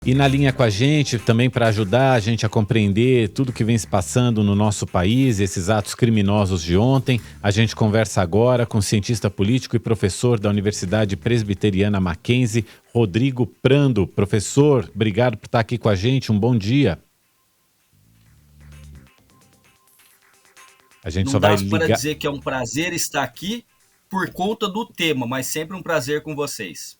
E na linha com a gente, também para ajudar a gente a compreender tudo que vem se passando no nosso país, esses atos criminosos de ontem, a gente conversa agora com o cientista político e professor da Universidade Presbiteriana Mackenzie, Rodrigo Prando. Professor, obrigado por estar aqui com a gente, um bom dia. A gente Não só vai dá para ligar... dizer que é um prazer estar aqui por conta do tema, mas sempre um prazer com vocês.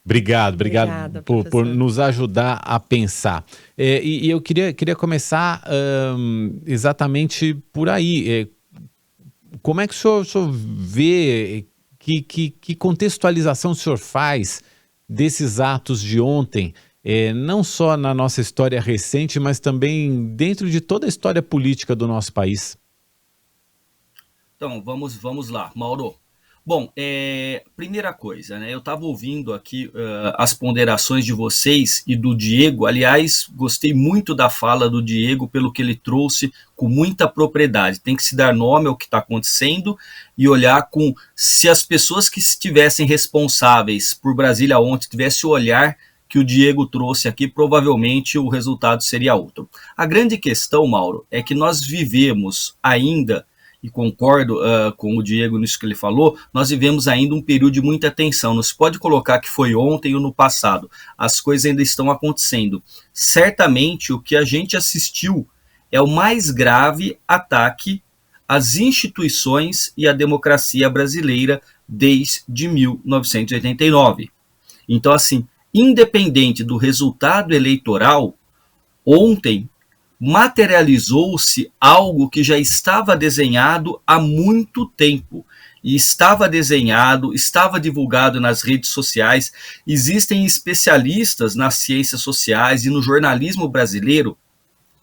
Obrigado Obrigada, por nos ajudar a pensar. E eu queria começar exatamente por aí. Como é que o senhor vê, que contextualização o senhor faz desses atos de ontem, não só na nossa história recente, mas também dentro de toda a história política do nosso país? Então, vamos lá, Mauro. Bom, primeira coisa, né? Eu estava ouvindo aqui as ponderações de vocês e do Diego. Aliás, gostei muito da fala do Diego pelo que ele trouxe com muita propriedade. Tem que se dar nome ao que está acontecendo e olhar se as pessoas que estivessem responsáveis por Brasília ontem tivessem o olhar que o Diego trouxe aqui, provavelmente o resultado seria outro. A grande questão, Mauro, é que nós vivemos ainda, e concordo com o Diego nisso que ele falou, nós vivemos ainda um período de muita tensão. Não se pode colocar que foi ontem ou no passado. As coisas ainda estão acontecendo. Certamente o que a gente assistiu é o mais grave ataque às instituições e à democracia brasileira desde 1989. Então, assim, independente do resultado eleitoral, ontem materializou-se algo que já estava desenhado há muito tempo. E estava desenhado, estava divulgado nas redes sociais. Existem especialistas nas ciências sociais e no jornalismo brasileiro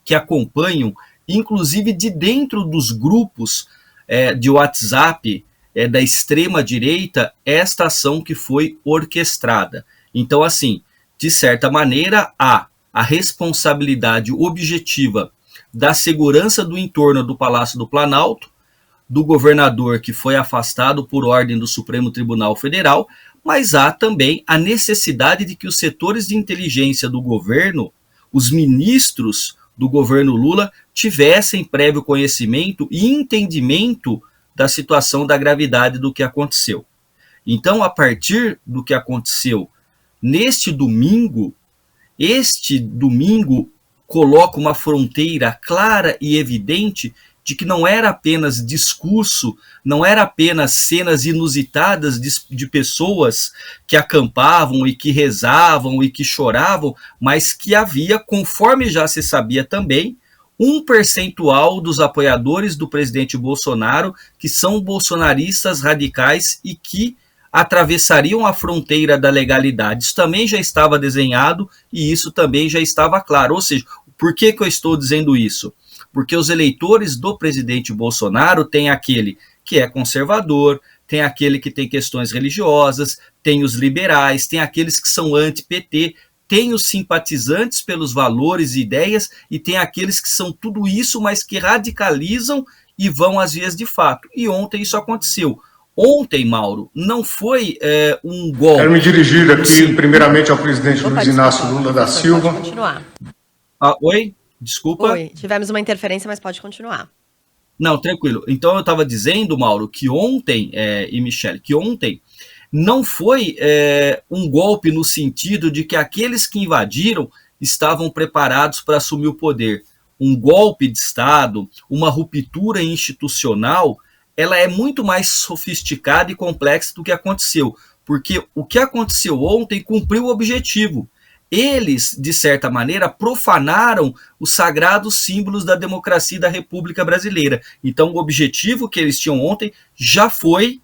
que acompanham, inclusive de dentro dos grupos de WhatsApp da extrema-direita, esta ação que foi orquestrada. Então, assim, de certa maneira, a responsabilidade objetiva da segurança do entorno do Palácio do Planalto, do governador que foi afastado por ordem do Supremo Tribunal Federal, mas há também a necessidade de que os setores de inteligência do governo, os ministros do governo Lula, tivessem prévio conhecimento e entendimento da situação da gravidade do que aconteceu. Então, a partir do que aconteceu neste domingo, este domingo coloca uma fronteira clara e evidente de que não era apenas discurso, não era apenas cenas inusitadas de pessoas que acampavam e que rezavam e que choravam, mas que havia, conforme já se sabia também, um percentual dos apoiadores do presidente Bolsonaro que são bolsonaristas radicais e que atravessariam a fronteira da legalidade. Isso também já estava desenhado e isso também já estava claro. Ou seja, por que eu estou dizendo isso? Porque os eleitores do presidente Bolsonaro têm aquele que é conservador, tem aquele que tem questões religiosas, tem os liberais, tem aqueles que são anti-PT, tem os simpatizantes pelos valores e ideias e tem aqueles que são tudo isso, mas que radicalizam e vão às vias de fato. E ontem isso aconteceu. Ontem, Mauro, não foi um golpe. Quero me dirigir aqui, primeiramente, ao presidente Luiz Inácio Lula da Silva. Pode continuar. Oi? Desculpa. Oi, tivemos uma interferência, mas pode continuar. Não, tranquilo. Então, eu estava dizendo, Mauro, que ontem, e Michele, que ontem não foi um golpe no sentido de que aqueles que invadiram estavam preparados para assumir o poder. Um golpe de Estado, uma ruptura institucional, ela é muito mais sofisticada e complexa do que aconteceu, porque o que aconteceu ontem cumpriu o objetivo. Eles, de certa maneira, profanaram os sagrados símbolos da democracia e da República Brasileira. Então, o objetivo que eles tinham ontem já foi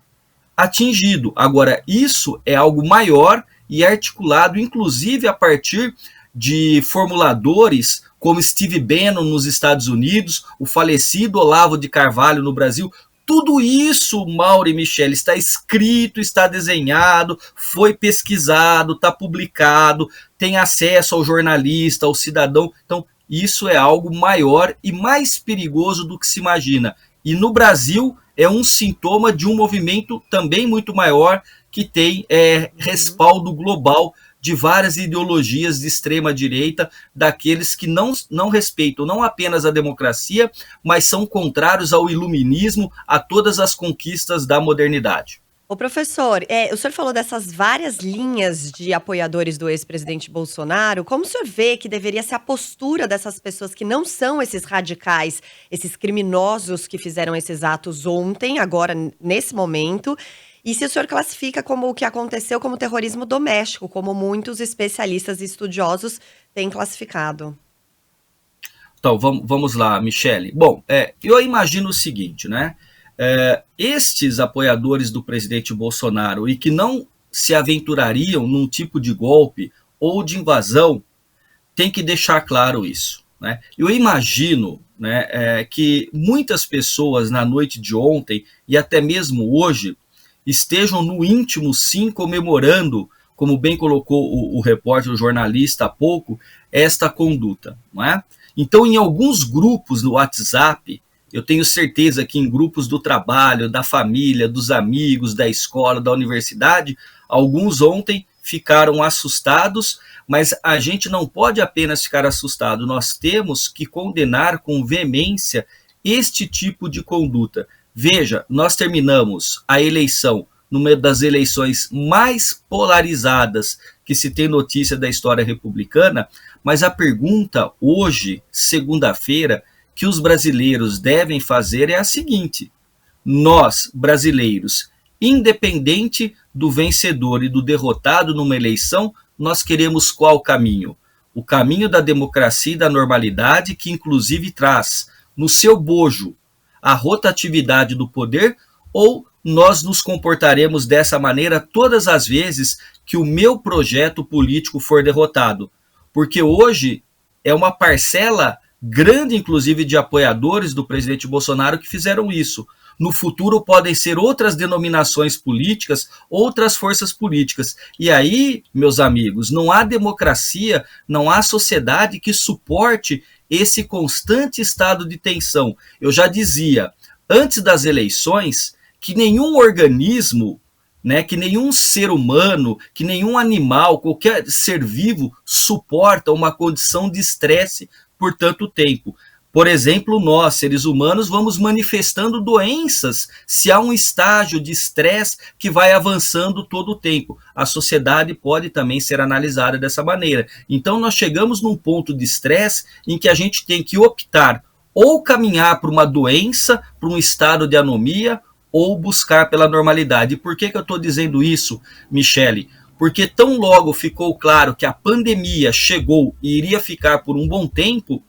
atingido. Agora, isso é algo maior e articulado, inclusive a partir de formuladores como Steve Bannon nos Estados Unidos, o falecido Olavo de Carvalho no Brasil. Tudo isso, Mauro e Michele, está escrito, está desenhado, foi pesquisado, está publicado, tem acesso ao jornalista, ao cidadão. Então, isso é algo maior e mais perigoso do que se imagina. E no Brasil é um sintoma de um movimento também muito maior que tem respaldo global de várias ideologias de extrema-direita, daqueles que não respeitam não apenas a democracia, mas são contrários ao iluminismo, a todas as conquistas da modernidade. Ô professor, o senhor falou dessas várias linhas de apoiadores do ex-presidente Bolsonaro. Como o senhor vê que deveria ser a postura dessas pessoas que não são esses radicais, esses criminosos que fizeram esses atos ontem, agora, nesse momento? E se o senhor classifica como o que aconteceu como terrorismo doméstico, como muitos especialistas e estudiosos têm classificado? Então, vamos lá, Michele. Bom, eu imagino o seguinte, né? Estes apoiadores do presidente Bolsonaro e que não se aventurariam num tipo de golpe ou de invasão, tem que deixar claro isso, né? Eu imagino, né, que muitas pessoas na noite de ontem e até mesmo hoje estejam no íntimo, sim, comemorando, como bem colocou o repórter, o jornalista há pouco, esta conduta, não é? Então, em alguns grupos no WhatsApp, eu tenho certeza que em grupos do trabalho, da família, dos amigos, da escola, da universidade, alguns ontem ficaram assustados, mas a gente não pode apenas ficar assustado, nós temos que condenar com veemência este tipo de conduta. Veja, nós terminamos a eleição numa das eleições mais polarizadas que se tem notícia da história republicana, mas a pergunta hoje, segunda-feira, que os brasileiros devem fazer é a seguinte: nós, brasileiros, independente do vencedor e do derrotado numa eleição, nós queremos qual caminho? O caminho da democracia e da normalidade, que inclusive traz no seu bojo a rotatividade do poder, ou nós nos comportaremos dessa maneira todas as vezes que o meu projeto político for derrotado? Porque hoje é uma parcela grande, inclusive, de apoiadores do presidente Bolsonaro que fizeram isso. No futuro podem ser outras denominações políticas, outras forças políticas. E aí, meus amigos, não há democracia, não há sociedade que suporte esse constante estado de tensão. Eu já dizia, antes das eleições, que nenhum organismo, né, que nenhum ser humano, que nenhum animal, qualquer ser vivo suporta uma condição de estresse por tanto tempo. Por exemplo, nós, seres humanos, vamos manifestando doenças se há um estágio de estresse que vai avançando todo o tempo. A sociedade pode também ser analisada dessa maneira. Então, nós chegamos num ponto de estresse em que a gente tem que optar ou caminhar para uma doença, para um estado de anomia, ou buscar pela normalidade. E por que eu estou dizendo isso, Michele? Porque tão logo ficou claro que a pandemia chegou e iria ficar por um bom tempo,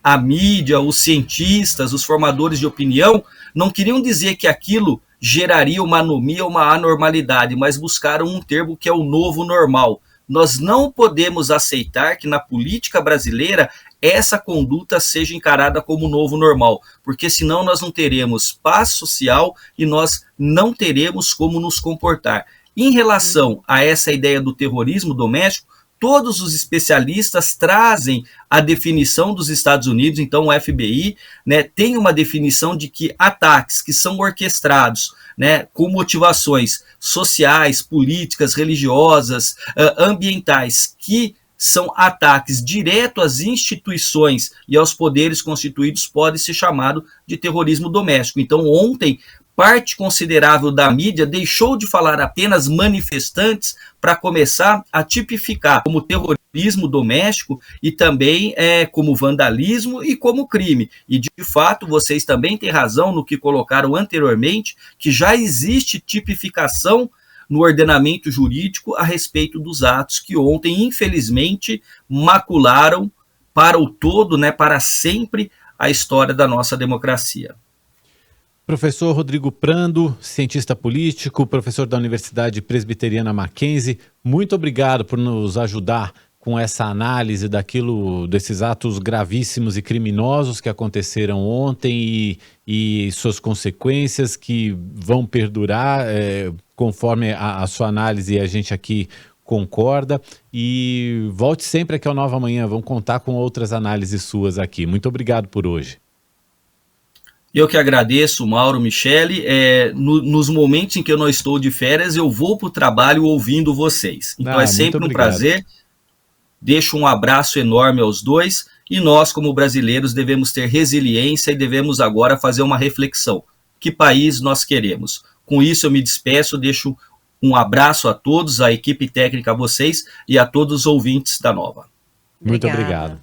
a mídia, os cientistas, os formadores de opinião não queriam dizer que aquilo geraria uma anomia ou uma anormalidade, mas buscaram um termo que é o novo normal. Nós não podemos aceitar que na política brasileira essa conduta seja encarada como novo normal, porque senão nós não teremos paz social e nós não teremos como nos comportar. Em relação a essa ideia do terrorismo doméstico, todos os especialistas trazem a definição dos Estados Unidos. Então o FBI, né, tem uma definição de que ataques que são orquestrados, né, com motivações sociais, políticas, religiosas, ambientais, que são ataques direto às instituições e aos poderes constituídos, pode ser chamado de terrorismo doméstico. Então ontem, parte considerável da mídia deixou de falar apenas manifestantes para começar a tipificar como terrorismo doméstico e também como vandalismo e como crime. E de fato, vocês também têm razão no que colocaram anteriormente, que já existe tipificação no ordenamento jurídico a respeito dos atos que ontem, infelizmente, macularam para o todo, né, para sempre, a história da nossa democracia. Professor Rodrigo Prando, cientista político, professor da Universidade Presbiteriana Mackenzie, muito obrigado por nos ajudar com essa análise desses atos gravíssimos e criminosos que aconteceram ontem e suas consequências que vão perdurar, conforme a sua análise, a gente aqui concorda. E volte sempre aqui ao Nova Manhã, vamos contar com outras análises suas aqui. Muito obrigado por hoje. Eu que agradeço, Mauro, Michele. Nos momentos em que eu não estou de férias, eu vou para o trabalho ouvindo vocês. Então é sempre um prazer. Deixo um abraço enorme aos dois. E nós, como brasileiros, devemos ter resiliência e devemos agora fazer uma reflexão. Que país nós queremos? Com isso eu me despeço, deixo um abraço a todos, a equipe técnica, a vocês e a todos os ouvintes da Nova. Muito obrigado.